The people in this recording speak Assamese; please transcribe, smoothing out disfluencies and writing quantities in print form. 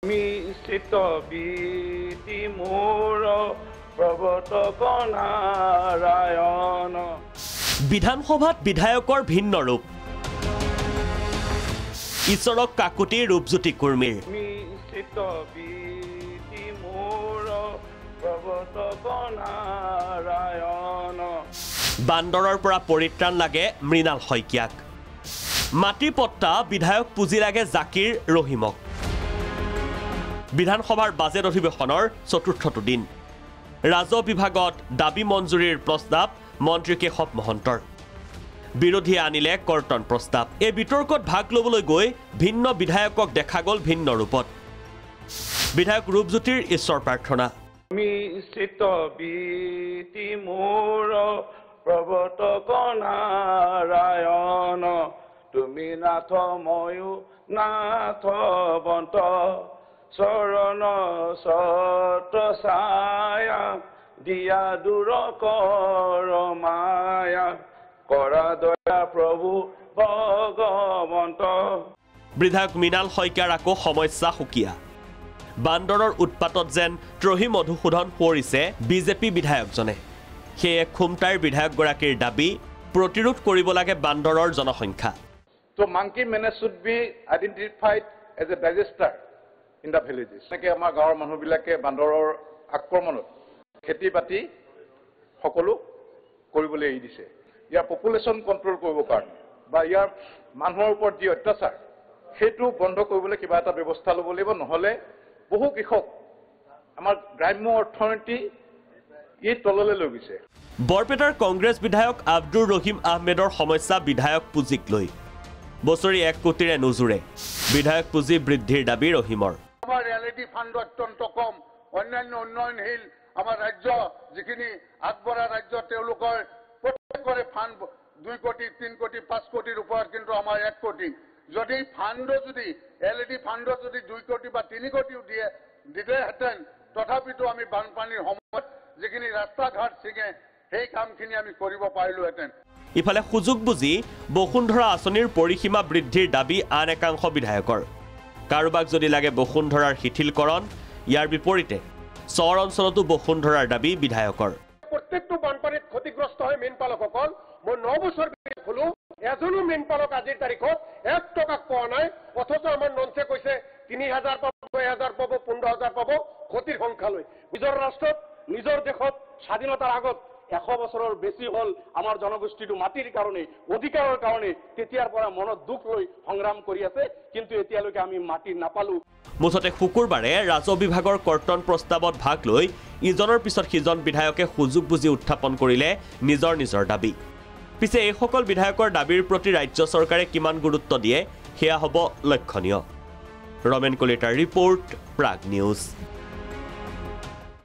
মিশ্ৰিত বীতি মোৰ প্ৰৱৰ্তক নাৰায়ণ। বিধানসভাত বিধায়কৰ ভিন্ন ৰূপ, ঈশ্বৰক কাকুতি ৰূপজ্যোতি কুৰ্মীৰ। মিশ্ৰিত বীতি মোৰ প্ৰৱৰ্তক নাৰায়ণ। বান্দৰৰ পৰা পৰিত্ৰাণ লাগে মৃণাল শইকীয়াক, মাটি পট্টা বিধায়ক পুঁজি লাগে জাকিৰ ৰহিমক। বিধানসভাৰ বাজেট অধিৱেশনৰ চতুৰ্থটো দিন, ৰাজহ বিভাগত দাবী মঞ্জুৰীৰ প্ৰস্তাৱ মন্ত্ৰী কেশৱ মহন্তৰ। বিৰোধীয়ে আনিলে কৰ্তন প্ৰস্তাৱ। এই বিতৰ্কত ভাগ ল'বলৈ গৈ ভিন্ন বিধায়কক দেখা গ'ল ভিন্ন ৰূপত। বিধায়ক ৰূপজ্যোতিৰ ঈশ্বৰ প্ৰাৰ্থনা। মিশ্ৰিত বীতি মোৰ প্ৰৱৰ্তক নাৰায়ণ। তুমি নাথ ময়ো নাথ বন্ত, চৰণ সত ছায়া দিয়া দূৰ কৰ মায়া, কৰা দয়া প্ৰভু ভগৱন্ত। বিধায়ক মৃণাল শইকীয়াৰ আকৌ সমস্যা সুকীয়া। বান্দৰৰ উৎপাতত যেন ত্ৰহী মধুসূদন পৰিছে বিজেপি বিধায়কজনে। সেয়ে খুমটাইৰ বিধায়কগৰাকীৰ দাবী প্ৰতিৰোধ কৰিব লাগে বান্দৰৰ জনসংখ্যা। So monkey menace should be identified as a disaster in the villages. এনেকৈ আমাৰ গাঁৱৰ মানুহবিলাকে বান্দৰৰ আক্ৰমণত খেতি বাতি সকলো কৰিবলৈ এৰি দিছে। ইয়াৰ পপুলেশ্যন কণ্ট্ৰল কৰিবৰ কাৰণে বা ইয়াৰ মানুহৰ ওপৰত যি অত্যাচাৰ সেইটো বন্ধ কৰিবলৈ কিবা এটা ব্যৱস্থা ল'ব লাগিব, নহ'লে বহু কৃষক আমাৰ গ্ৰাম্য অৰ্থনীতি ই তললৈ লৈ গৈছে। বৰপেটাৰ কংগ্ৰেছ বিধায়ক আব্দুৰ ৰহিম আহমেদৰ সমস্যা বিধায়ক পুঁজিক লৈ। বছৰি 1 কোটিৰে নোজোৰে বিধায়ক পুঁজি বৃদ্ধিৰ দাবী ৰহিমৰ। আমাৰ ৰিয়েলিটি ফাণ্ড অত্যন্ত কম। অন্যান্য উন্নয়নশীল আমাৰ ৰাজ্য যিখিনি আগবঢ়া ৰাজ্য তেওঁলোকৰ প্ৰত্যেকৰে ফাণ্ড 2 কোটি 3 কোটি 5 কোটিৰ ওপৰত, কিন্তু আমাৰ 1 কোটি। যদি ফাণ্ড যদি ৰিয়েলিটি ফাণ্ড যদি 2 কোটি বা 3 কোটিও দিলেহেঁতেন, তথাপিতো আমি বানপানীৰ সময়ত যিখিনি ৰাস্তা ঘাট ছিঙে সেই কামখিনি আমি কৰিব পাৰিলোহেঁতেন। ইফালে সুযোগ বুজি বসুন্ধৰা আঁচনিৰ পৰিসীমা বৃদ্ধিৰ দাবী আন একাংশ বিধায়কৰ। কাৰোবাক যদি লাগে বসুন্ধৰাৰ শিথিলকৰণ, ইয়াৰ বিপৰীতে চৰ অঞ্চলতো বসুন্ধৰাৰ দাবী বিধায়কৰ। প্ৰত্যেকটো বানপানীত ক্ষতিগ্ৰস্ত হয় মীনপালকসকল। মই 9 বছৰ হলো এজনো মীনপালক আজিৰ তাৰিখত 1 টকা পোৱা নাই, অথচ আমাৰ নঞ্চে কৈছে 3000 পাব, 6000 পাব, 15000 পাব ক্ষতিৰ সংখ্যা লৈ। নিজৰ ৰাষ্ট্ৰত নিজৰ দেশত স্বাধীনতাৰ আগত 100 বছৰৰ বেছি হ'ল আমাৰ জনগোষ্ঠীটো মাটিৰ কাৰণে অধিকাৰৰ কাৰণে তেতিয়াৰ পৰা মনত দুখ লৈ সংগ্ৰাম কৰি আছে, কিন্তু এতিয়ালৈকে আমি মাটি নাপালো। মুঠতে শুকুৰবাৰে ৰাজহ বিভাগৰ কৰ্তন প্ৰস্তাৱত ভাগ লৈ ইজনৰ পিছত সিজন বিধায়কে সুযোগ বুজি উত্থাপন কৰিলে নিজৰ নিজৰ দাবী। পিছে এইসকল বিধায়কৰ দাবীৰ প্ৰতি ৰাজ্য চৰকাৰে কিমান গুৰুত্ব দিয়ে সেয়া হ'ব লক্ষণীয়। ৰমেন কলিতাৰ ৰিপৰ্ট, প্ৰাগ নিউজ।